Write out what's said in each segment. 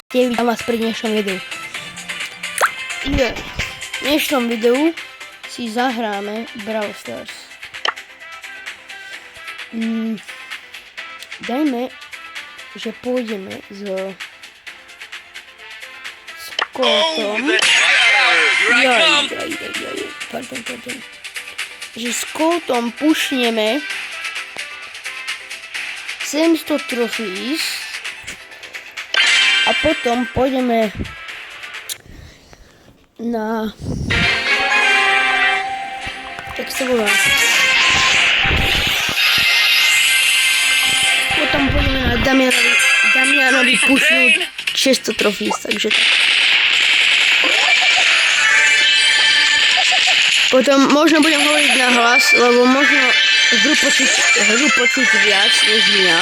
Vítam vás pri dnešnom videu. V dnešnom videu si zahráme Brawl Stars. Dajme, že pôjdeme s Coltom. Pardon. Že s Coltom pušneme 700 trofees a potom pôjdeme na... Jak sa volá? Potom pôjdeme na Damianovi pušnúť 600 trofees, takže tak. Potom možno budem hovoriť na hlas, lebo možno hru počuť viac než mňa.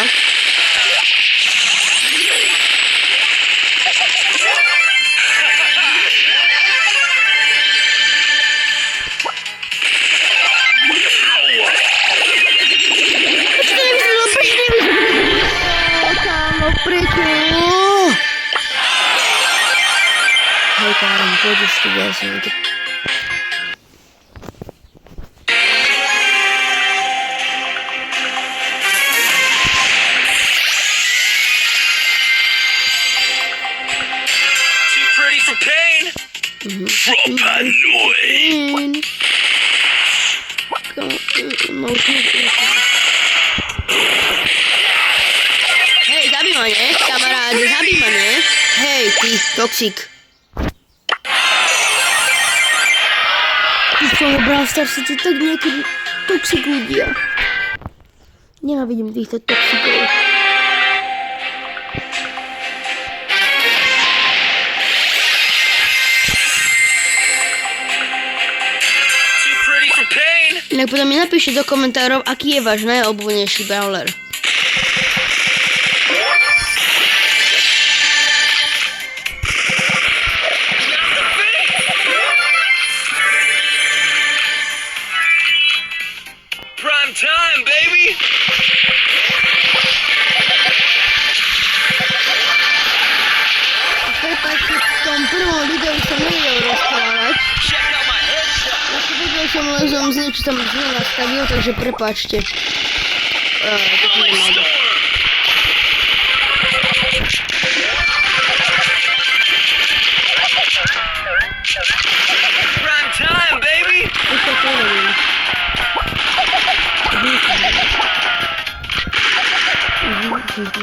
Hej, Karen, pôjdeš tu viac, to... Hej, zabij ma, ne? Kamaráde, zabij ma, ne? Hej, ty, toxik. Ty som Brawl Stars, to tak niekedy toxik ľudia. Nenávidím týchto toxikov. Inak potom mi napíšte do komentárov, aký je váš najobľúbenejší brawler. Prime time, baby. Prepáčte, v tom prvom videu som nevedel rozprávať. Vedel som, len som z niečo tam zle nastavil, takže prepáčte. To som nemal dať. Prime time, baby. Už to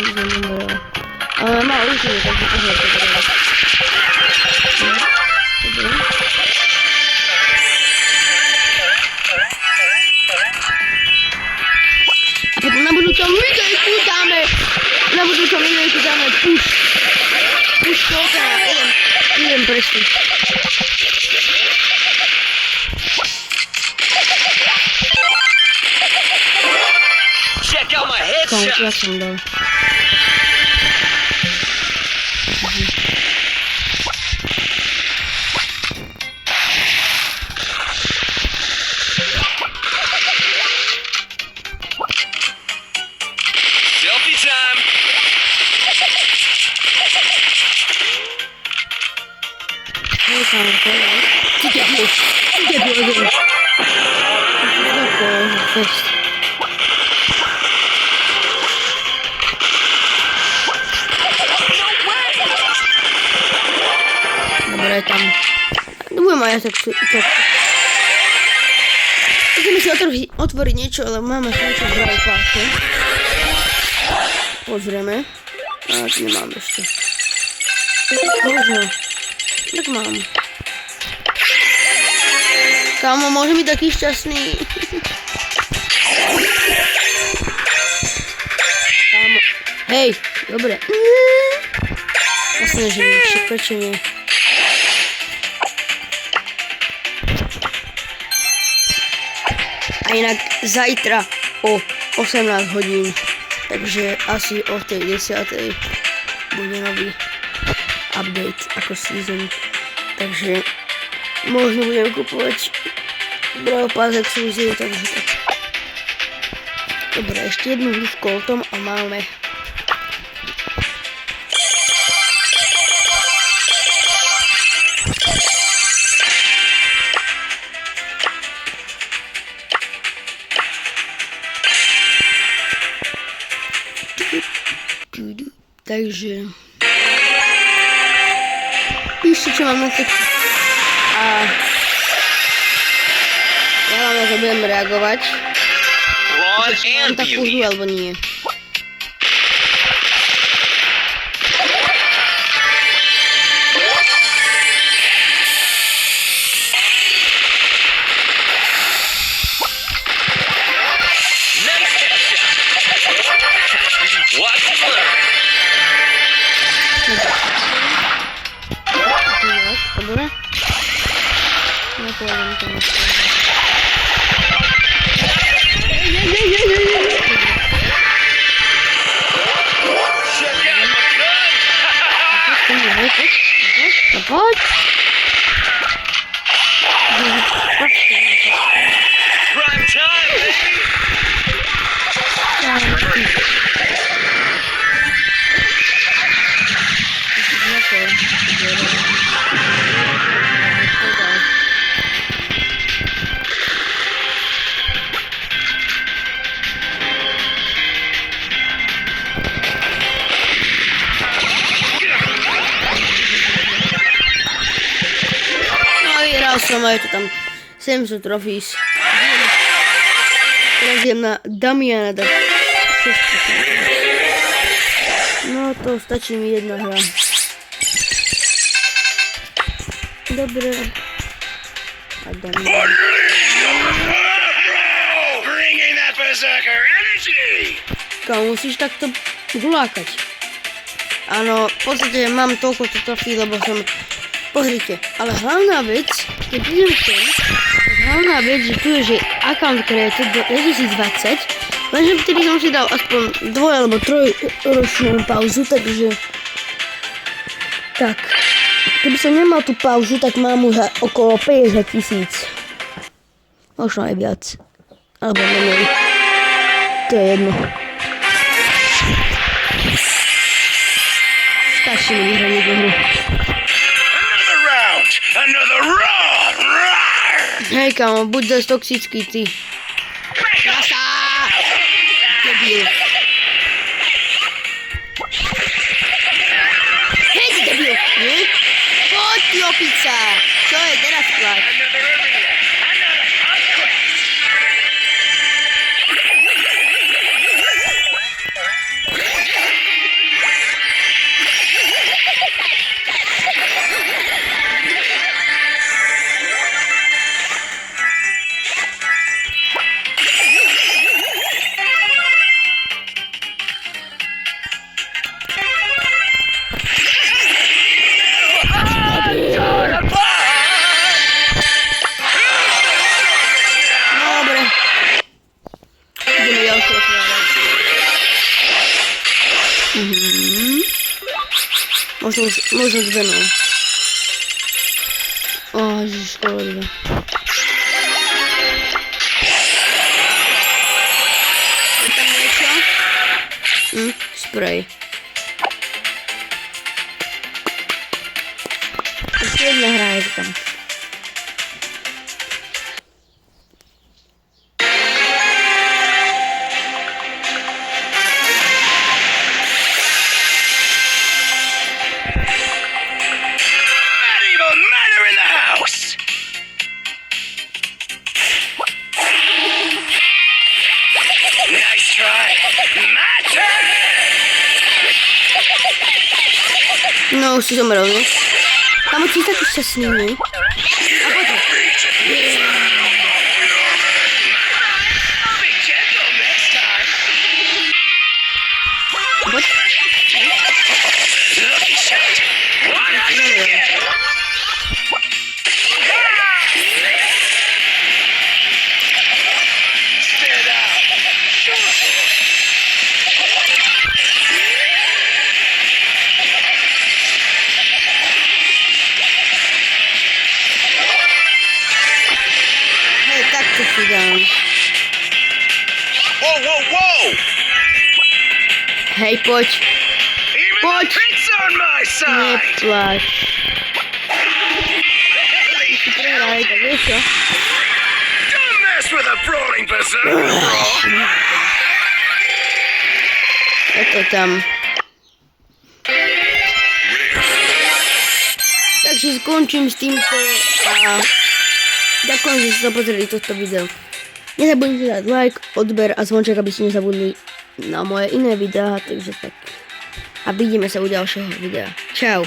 neviem. Ale má uženie, takže pohľad to bude. A potom na budúcom videjku dáme push toľka a idem prestiť. Check out my headshot. Ja som dal. Selfie time. Dobre, tam. Nebudem aj tak... Ideme si otvoriť niečo, ale máme niečo v Brawl Passu. Pozrieme. A nemám ešte. Možno. Tak mám. Kámo, môžem byť taký šťastný. Kámo. Hej, dobre. Jasne, že mi prečo nie. A inak zajtra o 18 hodín, takže asi o tej 10. bude nový update ako season. Takže možno budem kupovať Brawl Pass exkluzív, takže tak. Dobre, ešte jednu hru s Coltom a máme Takže píšte, čo mám na to a ja vám na to budem reagovať. Brawn Či mám and takú beauty. hru alebo nie. Nice headshot. Watch and learn. Dobre? No poviem to na to. Check out my gun. Poď. Prime time, baby. No vyhral som aj to tam 700 trofís. Teraz idem na Damiana dať 600. No to stačí mi jedna hra. Dobre. A Damian. Bringing that berserker energy. Kámo, musíš takto gulákať. Áno, v podstate mám toľko trofí, lebo som... Pozrite, ale hlavná vec, keď idem sem, tak hlavná vec, že tu je, že account created do 2020, lenže vtedy som si dal aspoň 2 alebo 3 ročnú pauzu, takže... Tak, keby som nemal tú pauzu, tak mám už okolo 50 000. Možno aj viac. Alebo menej. To je jedno. Stačí mi vyhrať jednu hru. Another round. Another round. Roar. Hej kámo, buď zase toxický ty. Krasa! Debil. Hej ty debil, nie? Poď ty opica! Čo je teraz plať? Another arena. Another conquest. Dobre. Ideme ďalšie otvárať. Možno s Venom. Ježiš, kolega. Je tam niečo? Sprej. Ešte jedna hra je tam. Medieval murder in the house. Nice try. My turn. No, už si zomrel, ne? Kámo, ty si taký šťastný, ne? A poďme. Be gentle next time. Poď. Lucky shot. One up again. Spit it out. Hej, takto si dám. Whoa, whoa, whoa! Hej, poď. Even What? the pits on my side. Neplač. Si prehraj, tak vieš čo? Don't mess with a brawling berserker, bro. Je to tam. takže skončím s týmto a ďakujem, že ste pozreli toto video. Nezabudnite dať like, odber a zvonček, aby ste nezabudli na moje iné videá, takže tak. A vidíme sa u ďalšieho videa. Čau.